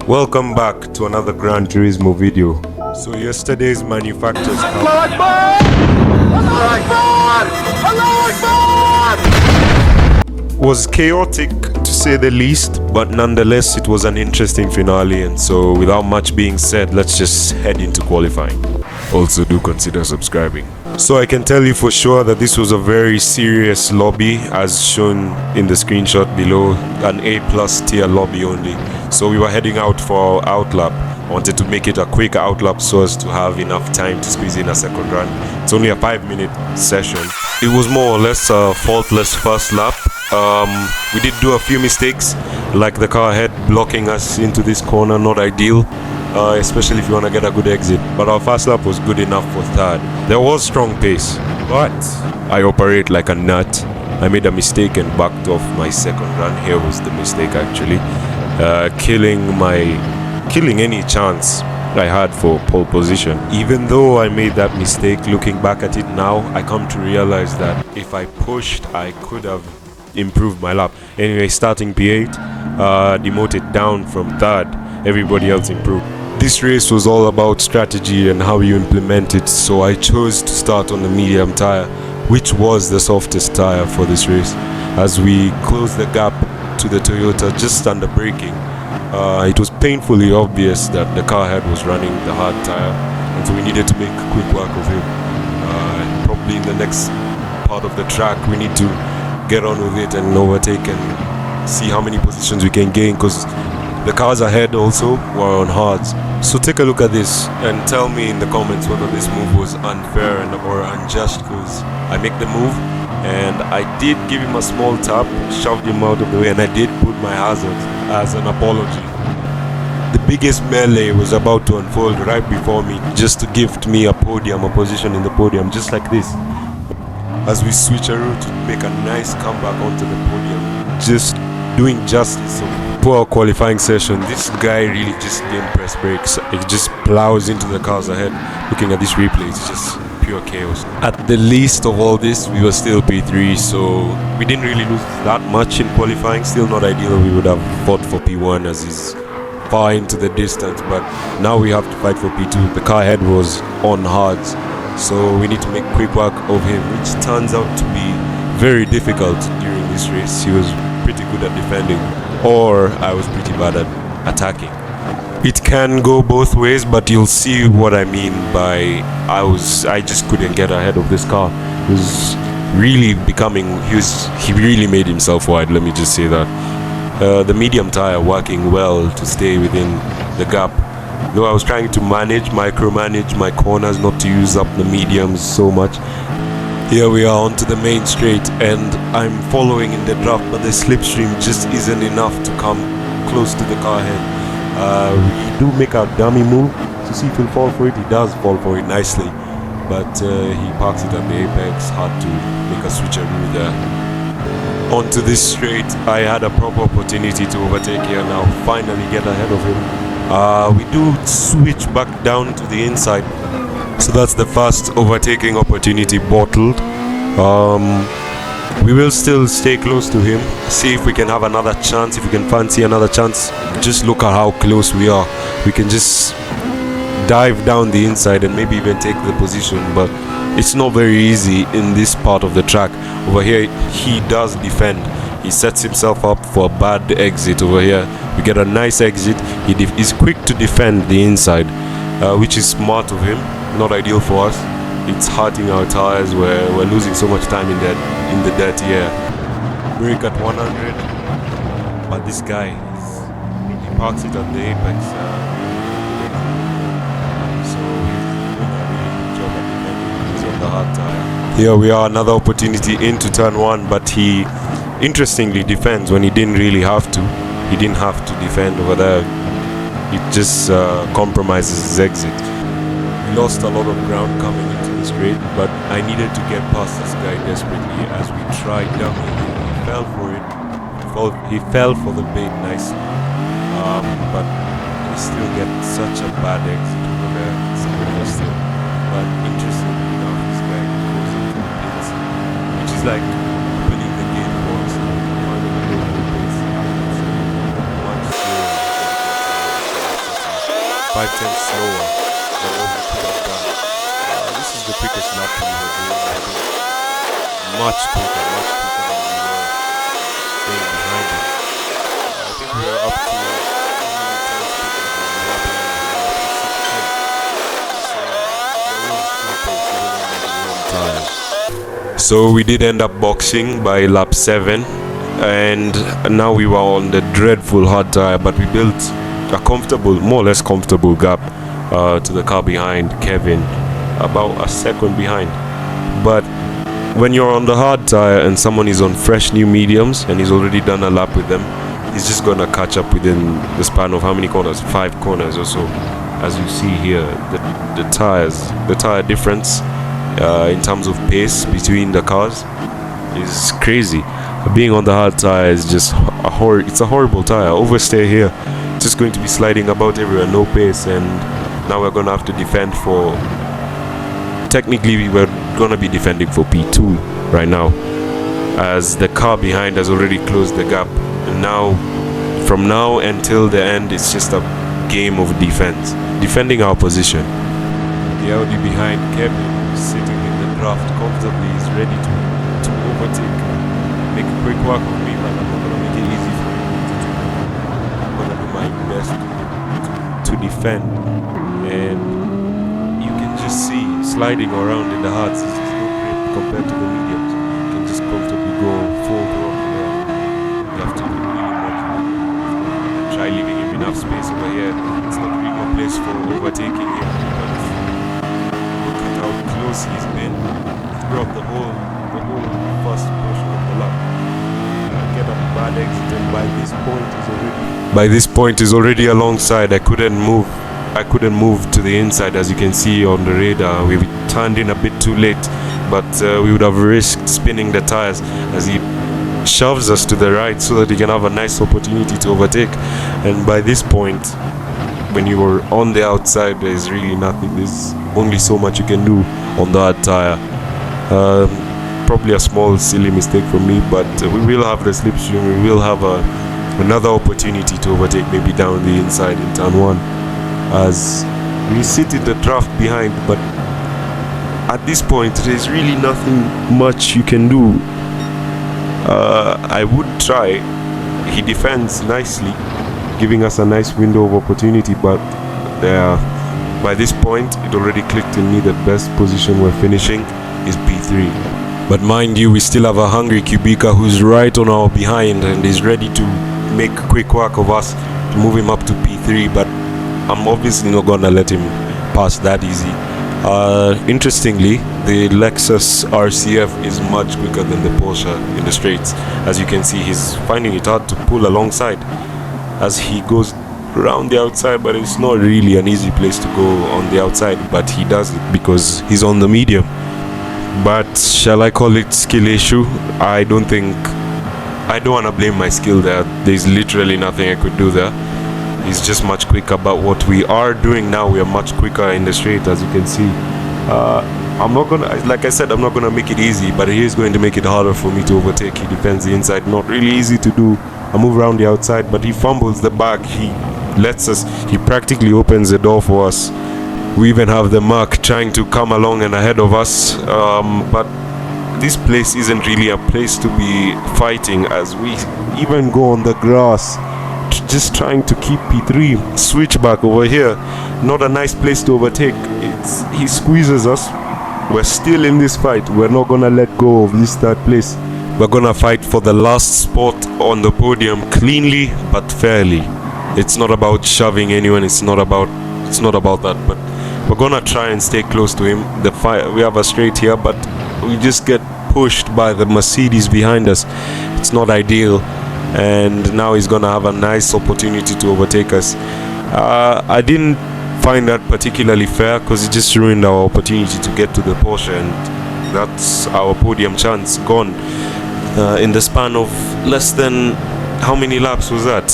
Welcome back to another Gran Turismo video. So yesterday's manufacturer's was chaotic to say the least, but nonetheless it was an interesting finale, and so without much being said, let's just head into qualifying. Also do consider subscribing. So I can tell you for sure that this was a very serious lobby, as shown in the screenshot below, an A+ tier lobby only. So we were heading out for our outlap. I wanted to make it a quick outlap so as to have enough time to squeeze in a second run. It's only a 5-minute session. It was more or less a faultless first lap. We did do a few mistakes, like the car ahead blocking us into this corner, not ideal. Especially if you want to get a good exit, but our first lap was good enough for third. There was strong pace, but I operate like a nut. I made a mistake and backed off my second run. Here was the mistake actually, killing any chance I had for pole position. Even though I made that mistake, looking back at it now, I come to realize that if I pushed, I could have improved my lap. Anyway, starting P8, demoted down from third, everybody else improved. This race was all about strategy and how you implement it, so I chose to start on the medium tire, which was the softest tire for this race. As we closed the gap to the Toyota just under braking, it was painfully obvious that the car ahead was running the hard tire, and so we needed to make quick work of him. Probably in the next part of the track we need to get on with it and overtake and see how many positions we can gain, because the cars ahead also were on hards. So take a look at this and tell me in the comments whether this move was unfair or unjust, because I make the move and I did give him a small tap, shoved him out of the way, and I did put my hazards as an apology. The biggest melee was about to unfold right before me, just to gift me a podium, a position in the podium, just like this. As we switch a route to make a nice comeback onto the podium, just doing justice. So poor qualifying session. This guy really just didn't press brakes. It just plows into the cars ahead. Looking at this replay, it's just pure chaos. At the least of all this, we were still P3, so we didn't really lose that much in qualifying. Still not ideal. We would have fought for P1 as he's far into the distance, but now we have to fight for P2. The car ahead was on hards, so we need to make quick work of him, which turns out to be very difficult during this race. He was pretty good at defending, or I was pretty bad at attacking. It can go both ways, but you'll see what I mean by I just couldn't get ahead of this car. He was really he really made himself wide, let me just say that. The medium tire working well to stay within the gap, though I was trying to micromanage my corners, not to use up the mediums so much. Here we are onto the main straight, and I'm following in the draft, but the slipstream just isn't enough to come close to the car ahead. We do make a dummy move to see if he'll fall for it. He does fall for it nicely, but he parks it at the apex. Hard to make a switcheroo there. Onto this straight, I had a proper opportunity to overtake here now, finally get ahead of him. We do switch back down to the inside. So that's the first overtaking opportunity bottled. We will still stay close to him, see if we can have another chance, if we can fancy another chance. Just look at how close we are. We can just dive down the inside and maybe even take the position, but it's not very easy in this part of the track. Over here, he does defend. He sets himself up for a bad exit over here. We get a nice exit. He's quick to defend the inside, which is smart of him. Not ideal for us. It's hurting our tires. We're losing so much time in the dirty air. Brake at 100, but this guy, he parks it at the apex. So he's doing a really good job at defending because of the hard tire. Here we are, another opportunity into turn 1, but he interestingly defends when he didn't really have to. He didn't have to defend over there. It just compromises his exit. Lost a lot of ground coming into the straight, but I needed to get past this guy desperately. As we tried dumping him, he fell for it. He fell for the bait nicely, but we still get such a bad exit over there. It's pretty still, but interestingly enough, this guy goes into the pits, which is like opening the gate for us. 5 tenths slower than what we could have done. This is the quickest lap we were doing. I think much quicker than we were staying behind him. I think we were up to how many times quicker than we were behind him? Up to 6 tenths. So there was no pace even on the long tires. So we did end up boxing by lap 7, and now we were on the dreadful hard tire, but we built a comfortable, more or less comfortable gap to the car behind Kevin, about a second behind. But when you're on the hard tire and someone is on fresh new mediums and he's already done a lap with them, he's just gonna catch up within the span of how many corners? 5 corners or so. As you see here, the tire difference in terms of pace between the cars is crazy. Being on the hard tire is just it's a horrible tire. Overstay here, just going to be sliding about everywhere, no pace, and now we're gonna have to defend for, technically we were gonna be defending for P2 right now, as the car behind has already closed the gap, and now from now until the end it's just a game of defense, defending our position. The Audi behind Kevin is sitting in the draft comfortably, is ready to overtake, make a quick work of me, but I'm not gonna make it easy for him to do. I'm gonna do my best to defend, and you can just see sliding around in the hards is just no grip compared to the mediums. You can just comfortably go full throttle there. You have to be really much. Try leaving him enough space over here. It's not really a place for overtaking him, but look at how close he's been throughout the whole first portion of the lap. Get a bad exit, and by this point he's already alongside. I couldn't move to the inside, as you can see on the radar. We turned in a bit too late, but we would have risked spinning the tires as he shoves us to the right so that he can have a nice opportunity to overtake. And by this point, when you were on the outside, there's really nothing. There's only so much you can do on the hard tire. Probably a small silly mistake from me, but we will have the slipstream. We will have another opportunity to overtake, maybe down the inside in turn 1, as we sit in the draft behind. But at this point there's really nothing much you can do. I would try. He defends nicely, giving us a nice window of opportunity, but by this point it already clicked in me that best position we're finishing is P3. But mind you, we still have a hungry Kubica who's right on our behind and is ready to make quick work of us to move him up to P3, but I'm obviously not gonna let him pass that easy. Interestingly, the Lexus RCF is much quicker than the Porsche in the straights. As you can see, he's finding it hard to pull alongside as he goes around the outside, but it's not really an easy place to go on the outside, but he does it because he's on the medium. But shall I call it skill issue? I don't want to blame my skill there. There's literally nothing I could do there. He's just much quicker. But what we are doing now, we are much quicker in the straight, as you can see. I'm not gonna make it easy, but he is going to make it harder for me to overtake. He defends the inside, not really easy to do. I move around the outside, but he fumbles the back. He practically opens the door for us. We even have the Mark trying to come along and ahead of us, but this place isn't really a place to be fighting, as we even go on the grass just trying to keep P3. Switchback over here, not a nice place to overtake. He squeezes us. We're still in this fight. We're not gonna let go of this third place. We're gonna fight for the last spot on the podium cleanly but fairly. It's not about shoving anyone. It's not about that, but we're gonna try and stay close to him. We have a straight here, but we just get pushed by the Mercedes behind us. It's not ideal, and now he's gonna have a nice opportunity to overtake us. I didn't find that particularly fair, because it just ruined our opportunity to get to the Porsche, and that's our podium chance gone in the span of less than, how many laps was that?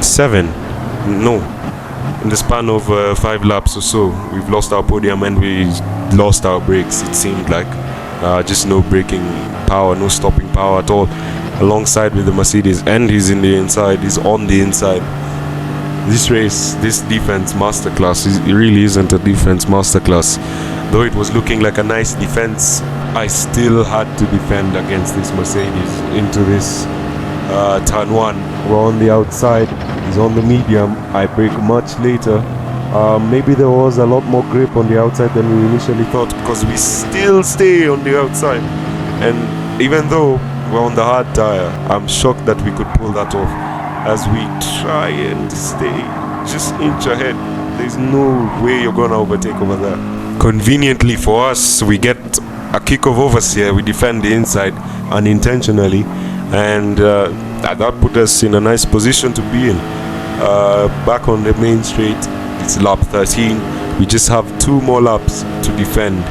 7? No, in the span of 5 laps or so, we've lost our podium and we lost our brakes. It seemed like just no braking power, no stopping power at all, alongside with the Mercedes. And he's in the inside, he's on the inside. this race, this defense masterclass, it really isn't a defense masterclass. Though it was looking like a nice defense, I still had to defend against this Mercedes into this turn 1. We're on the outside, he's on the medium, I brake much later. Maybe there was a lot more grip on the outside than we initially thought, because we still stay on the outside. And even though we're on the hard tire, I'm shocked that we could pull that off as we try and stay just inch ahead. There's no way you're gonna overtake over there. Conveniently for us, we get a kick of oversteer, we defend the inside unintentionally, and that put us in a nice position to be in. Back on the main straight, it's lap 13. We just have 2 more laps to defend.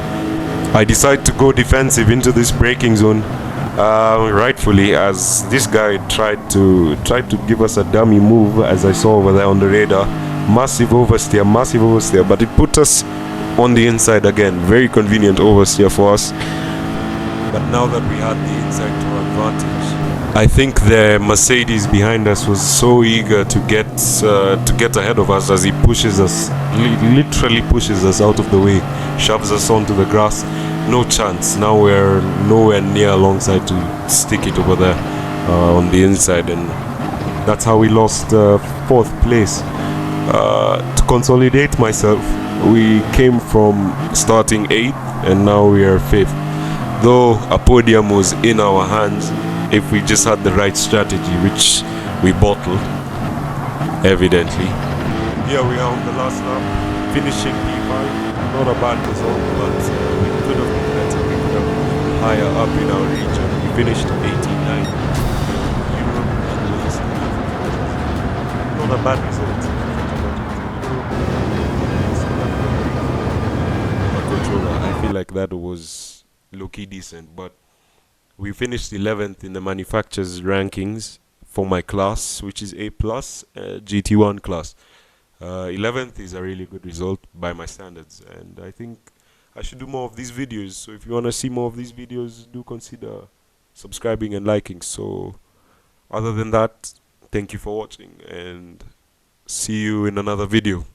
I decide to go defensive into this braking zone, rightfully, as this guy tried to give us a dummy move, as I saw over there on the radar. Massive oversteer, but it put us on the inside again. Very convenient oversteer for us. But now that we had the inside to our advantage, I think the Mercedes behind us was so eager to get ahead of us, as he pushes us, literally pushes us out of the way, shoves us onto the grass. No chance. Now we're nowhere near alongside to stick it over there on the inside, and that's how we lost 4th place. To consolidate myself, we came from starting 8th and now we are 5th. Though a podium was in our hands if we just had the right strategy, which we bottled, evidently. Here we are on the last lap, finishing P5. Not a bad result, but we could have been better. We could have been higher up in our region. We finished 89. Europe at least. Not a bad result. I feel like that was low-key decent, but we finished 11th in the manufacturer's rankings for my class, which is A+, GT1 class. 11th is a really good result by my standards, and I think I should do more of these videos. So if you want to see more of these videos, do consider subscribing and liking. So other than that, thank you for watching, and see you in another video.